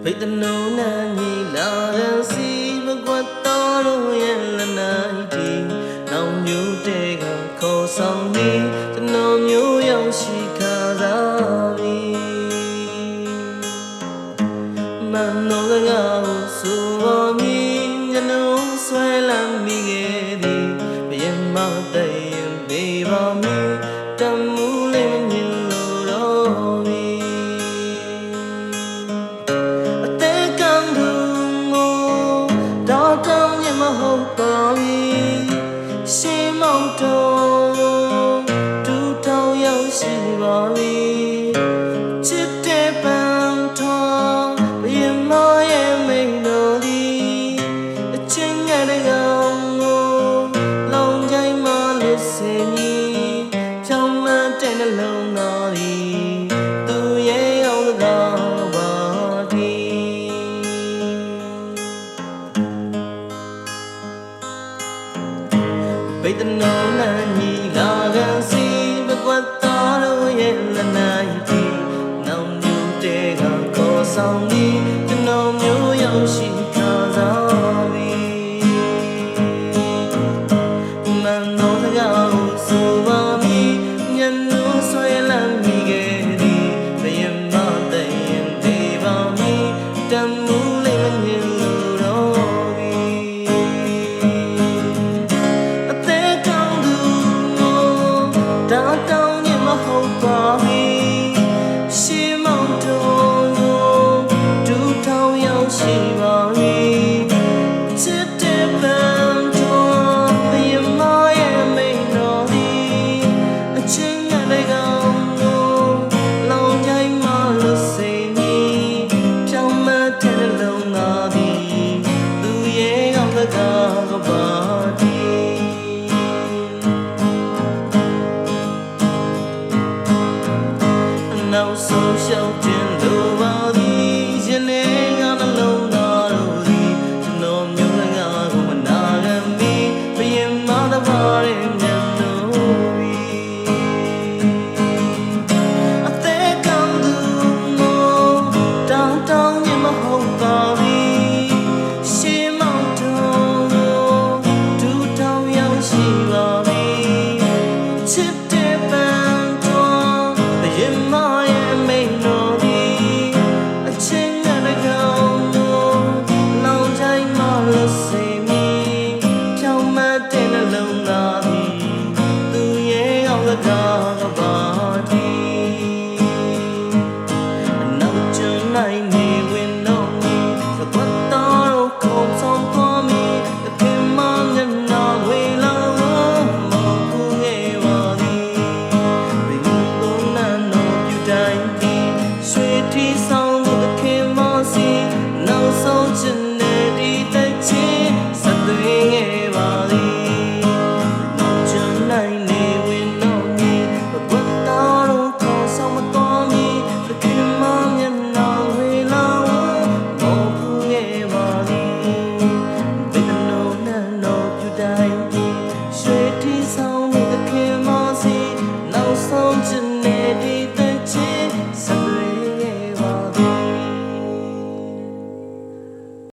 ဖိတ်တနုံနာညီလာရန်စီမကွတ်တော်တို့ရဲ့လက်နိုင်တီနောင်မျိုးတဲကခေါ်ဆောင်ပြီးကျွန်တော်မျိုးရောက်ရှိခါစားပြီမန်တော်ကဆိုပါမည်ညလုံးဆွဲလမ်းမိခဲ့သည်ဘယင်မတဲ့ရင်ပေးပါမည်တမှုလေးမြင်လို့တော့ပြီအသေးကံသူမို့တော့ကောင်းရင်မဟုတ်ပါဘူးရှင်မောင်တော်တူတောင်ရောက်ရှိပါပြီချစ်တဲ့ပန်းတော်ဘယင်မရဲ့မိန်တော်ဒီအချင်းငယ်တဲ့ကောင်ကိုလောင်ကြိုင်မှလက်စင်ကြီးချောင်းမတဲ့နှလုံးသားဒီသူရဲ့အောင်စကားပါဒီဘိတ်တနောနာညီလာကန်စီမကွတ်တော်တို့ရဲ့လက်နိုင်တီနောင်မျိုးတဲကခေါ်ဆောင်ပြီးကျွန်တော်မျိုးရောက်ရှိခါစားပြီမန်တော်စကားကိုဆိုပါမည်ညနိုးဆွဲလမ်းမိခဲ့သည်ဘယင်မတဲ့ရင်သေးပါမည်တမှုလေးမြင်လို့တော့ပြီအသေးကောင်းသူမို့တောင်းတောင်းရင်မဟုတ်ပါဘူးရှင်မောင်တော်ကိုဒူထောင်ရောက်ရှိပါပြီချစ်တဲ့ပန်းတော်ဘယင်မရဲ့မိန်တော်ဒီအချင်းငယ်တဲ့ကောင်ကိုလောင်ကြိုင်မှလို့စိတ်ကြီးဖြောင်းမတဲ့နှလုံးသားဒီသူရဲ့အောင်စကားကပါဒီနောက်ဆုံးရှောက်တင်လို့ပါသည်ရင်လေးကနှလုံးသားတို့သည်ကျွန်တော်မျိုးစကားကိုမနာခံမီဘယင်မတစ်ပါးရဲ့မျက်နှာပြီအသေးကောင်းသူမို့တောင်းတောင်းရင်မဟုတ်ပါဘူးရှင်မောင်တော်ကိုဒူထောင်ရောက်ရှိပါပြီချစ်တဲ့ပန်းတော်ဘယင်မရဲ့မိန်တော်ဒီအချင်းငယ်တဲ့ကောင်ကိုလောင်ကြိုင်မှလို့စိတ်မီဖြောင်းမတဲ့နှလုံးသားဒီသူရဲ့အောင်စကားကပါဒီနောက်ကျနိုင်နေဝင်တော့မီစကွတ်တော်ကိုခုံဆောင်သွားမီအခင်မမျက်နှာဝေလာမောကူရဲ့ပါသည်ဘယ်လိုနာနော်ပြတိုင်းဒီရွှေတီဆောင်ကိုအခင်မစီနောက်ဆုံးချင်တဲ့ဒီတဲ့ချင်းစသွေးရဲ့ပါသည်နောက်ကျနိုင်နေဝင်တော့မီဘဝတော်ကိုဆောင်မတော်မီအခင်မမျက်နှာဝေလာမောကူရဲ့ပါသည်ဘယ်လိုနာနော်ပြတိုင်း